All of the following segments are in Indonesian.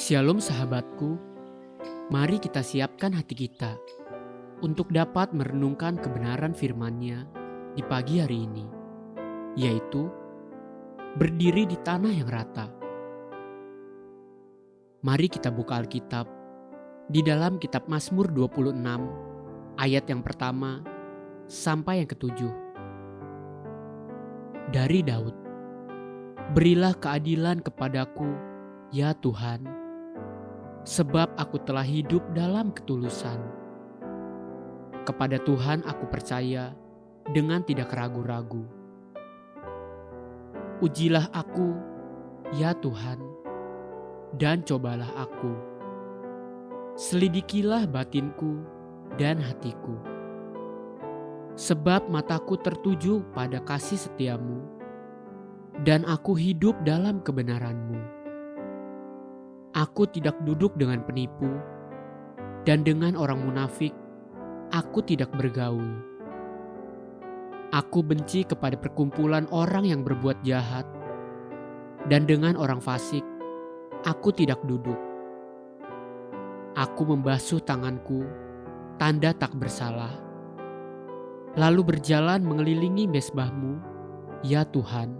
Shalom sahabatku, mari kita siapkan hati kita untuk dapat merenungkan kebenaran firman-Nya di pagi hari ini, yaitu berdiri di tanah yang rata. Mari kita buka Alkitab di dalam kitab Mazmur 26 ayat yang pertama sampai yang ketujuh. Dari Daud, berilah keadilan kepadaku, ya Tuhan, sebab aku telah hidup dalam ketulusan. Kepada Tuhan aku percaya dengan tidak ragu-ragu. Ujilah aku, ya Tuhan, dan cobalah aku. Selidikilah batinku dan hatiku. Sebab mataku tertuju pada kasih setiamu, dan aku hidup dalam kebenaran-Mu. Aku tidak duduk dengan penipu, dan dengan orang munafik aku tidak bergaul. Aku benci kepada perkumpulan orang yang berbuat jahat, dan dengan orang fasik aku tidak duduk. Aku membasuh tanganku, tanda tak bersalah, lalu berjalan mengelilingi mezbah-Mu, ya Tuhan,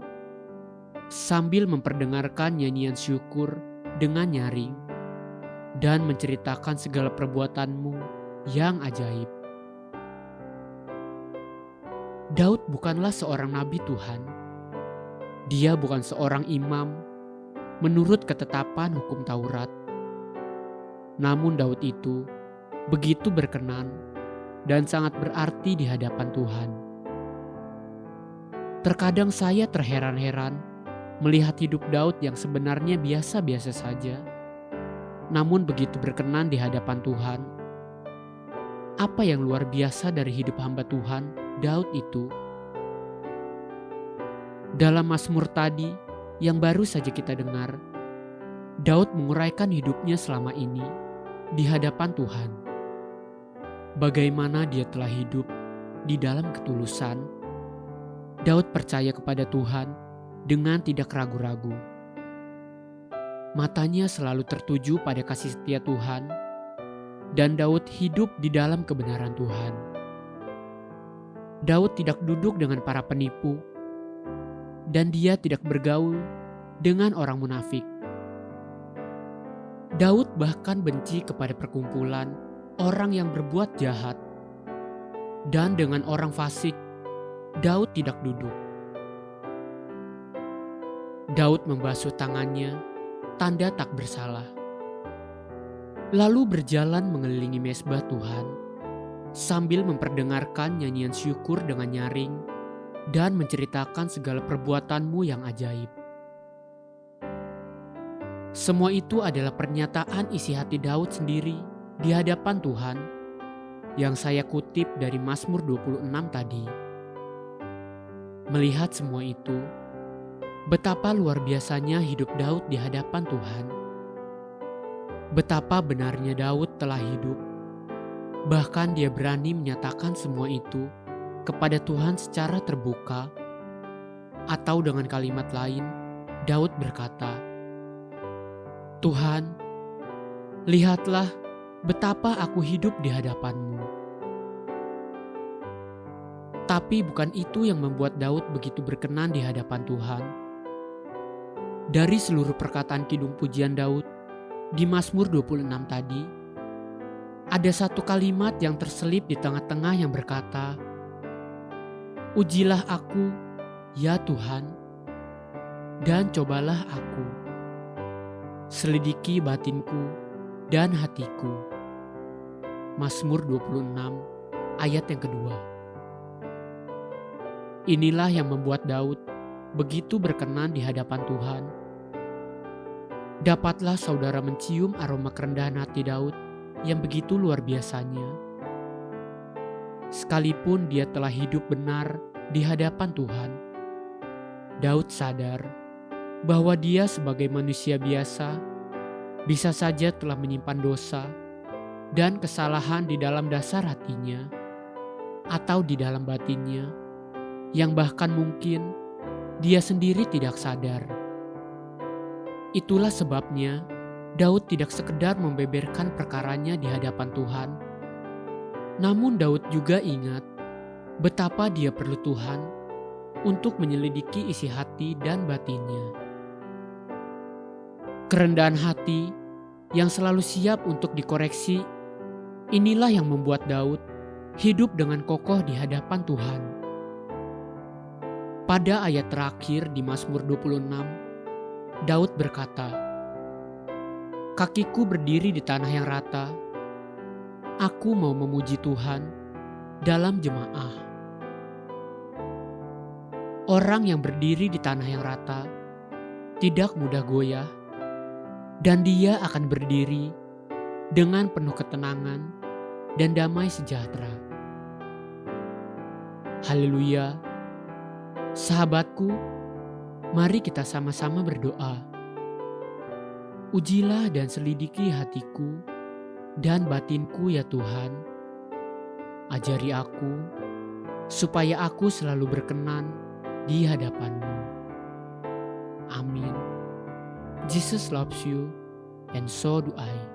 sambil memperdengarkan nyanyian syukur dengan nyaring, dan menceritakan segala perbuatan-Mu yang ajaib. Daud bukanlah seorang nabi Tuhan. Dia bukan seorang imam menurut ketetapan hukum Taurat. Namun Daud itu begitu berkenan dan sangat berarti di hadapan Tuhan. Terkadang saya terheran-heran melihat hidup Daud yang sebenarnya biasa-biasa saja, namun begitu berkenan di hadapan Tuhan. Apa yang luar biasa dari hidup hamba Tuhan, Daud itu? Dalam Mazmur tadi yang baru saja kita dengar, Daud menguraikan hidupnya selama ini di hadapan Tuhan. Bagaimana dia telah hidup di dalam ketulusan. Daud percaya kepada Tuhan dengan tidak ragu-ragu. Matanya selalu tertuju pada kasih setia Tuhan, dan Daud hidup di dalam kebenaran Tuhan. Daud tidak duduk dengan para penipu, dan dia tidak bergaul dengan orang munafik. Daud bahkan benci kepada perkumpulan orang yang berbuat jahat, dan dengan orang fasik Daud tidak duduk. Daud membasuh tangannya, tanda tak bersalah, lalu berjalan mengelilingi mezbah Tuhan, sambil memperdengarkan nyanyian syukur dengan nyaring, dan menceritakan segala perbuatan-Mu yang ajaib. Semua itu adalah pernyataan isi hati Daud sendiri di hadapan Tuhan, yang saya kutip dari Mazmur 26 tadi. Melihat semua itu, betapa luar biasanya hidup Daud di hadapan Tuhan. Betapa benarnya Daud telah hidup. Bahkan dia berani menyatakan semua itu kepada Tuhan secara terbuka. Atau dengan kalimat lain, Daud berkata, "Tuhan, lihatlah betapa aku hidup di hadapan-Mu." Tapi bukan itu yang membuat Daud begitu berkenan di hadapan Tuhan. Dari seluruh perkataan kidung pujian Daud di Mazmur 26 tadi, ada satu kalimat yang terselip di tengah-tengah yang berkata, "Ujilah aku, ya Tuhan, dan cobalah aku. Selidiki batinku dan hatiku." Mazmur 26 ayat yang kedua. Inilah yang membuat Daud begitu berkenan di hadapan Tuhan. Dapatlah saudara mencium aroma kerendahan hati Daud yang begitu luar biasanya. Sekalipun dia telah hidup benar di hadapan Tuhan, Daud sadar bahwa dia sebagai manusia biasa bisa saja telah menyimpan dosa dan kesalahan di dalam dasar hatinya atau di dalam batinnya, yang bahkan mungkin dia sendiri tidak sadar. Itulah sebabnya Daud tidak sekedar membeberkan perkaranya di hadapan Tuhan, namun Daud juga ingat betapa dia perlu Tuhan untuk menyelidiki isi hati dan batinnya. Kerendahan hati yang selalu siap untuk dikoreksi, inilah yang membuat Daud hidup dengan kokoh di hadapan Tuhan. Pada ayat terakhir di Mazmur 26, Daud berkata, "Kakiku berdiri di tanah yang rata, aku mau memuji Tuhan dalam jemaah." Orang yang berdiri di tanah yang rata tidak mudah goyah, dan dia akan berdiri dengan penuh ketenangan dan damai sejahtera. Haleluya! Sahabatku, mari kita sama-sama berdoa. Ujilah dan selidiki hatiku dan batinku ya Tuhan. Ajari aku supaya aku selalu berkenan di hadapan-Mu. Amin. Jesus loves you, and so do I.